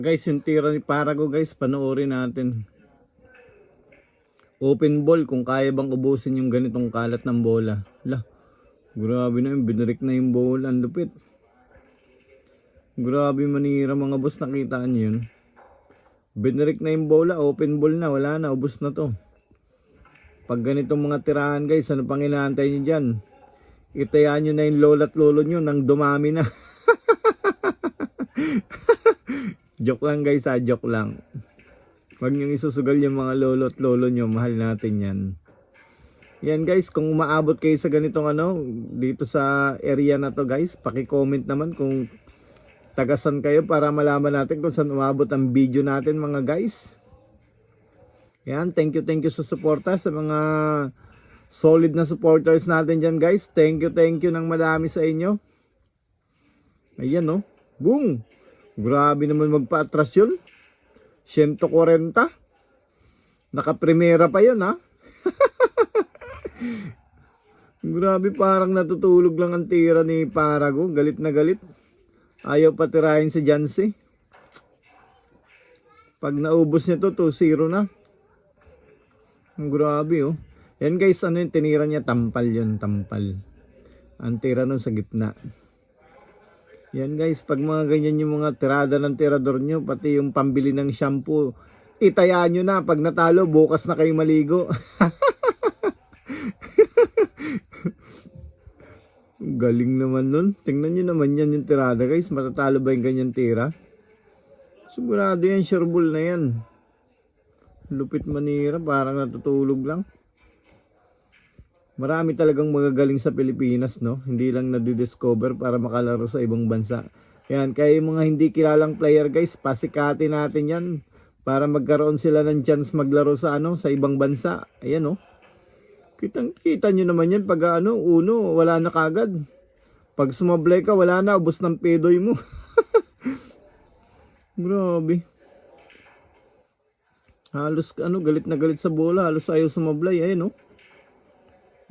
Guys, yung tira ni Parago guys, panoorin natin. Open ball, kung kaya bang ubusin yung ganitong kalat ng bola. Lah, grabe na yun, binirik na yung bola, ang lupit. Grabe manira mga boss, nakita nyo yun. Binirik na yung bola, open ball na, wala na, ubos na to. Pag ganitong mga tirahan guys, ano pang inaantay nyo dyan? Itayaan nyo na yung lola't lolo nyo nang dumami na. Joke lang guys ha, joke lang. Huwag nyo isusugal yung mga lolo at lolo nyo, mahal natin yan. Yan guys, kung umaabot kayo sa ganitong dito sa area na to guys, paki-comment naman kung tagasan kayo para malaman natin kung saan umabot ang video natin mga guys. Yan, thank you sa suporta sa mga solid na supporters natin dyan guys. Thank you ng madami sa inyo. Ayan no, boom! Grabe naman magpa-atras yun. 140. Naka-primera pa yun ha. Grabe, parang natutulog lang ang tira ni Parago. Galit na galit. Ayaw patirahin si Jancy. Pag naubos niya to, 2-0 na. Grabe oh. Yan guys, ano yung tinira niya? Tampal yun, tampal. Ang tira nun sa gitna. Yan guys, pag mga ganyan yung mga tirada ng tirador nyo, pati yung pambili ng shampoo, itayaan nyo na. Pag natalo, bukas na kayo maligo. Galing naman nun. Tingnan nyo naman yan yung tirada guys. Matatalo ba yung ganyan tira? Sigurado yan, sure ball na yan. Lupit manira, parang natutulog lang. Marami talagang magagaling sa Pilipinas, no? Hindi lang nadidiscover para makalaro sa ibang bansa. Yan, kaya yung mga hindi kilalang player guys, pasikatin natin yan para magkaroon sila ng chance maglaro sa sa ibang bansa. Ayan, no? Kita nyo naman yan pag uno, wala na kagad. Pag sumablay ka, wala na, ubos ng pedoy mo. Grabe. Halos galit na galit sa bola, halos ayaw sumablay. Ayan, no?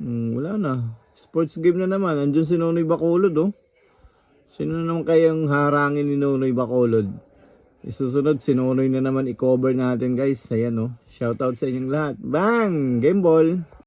Wala na. Sports game na naman. Andiyan si Nonoy Bacolod oh. Sino naman kayang harangin ni Nonoy Bacolod? Isusunod si Nonoy na naman i-cover natin guys. Ayan oh. Shoutout sa inyong lahat. Bang! Game ball!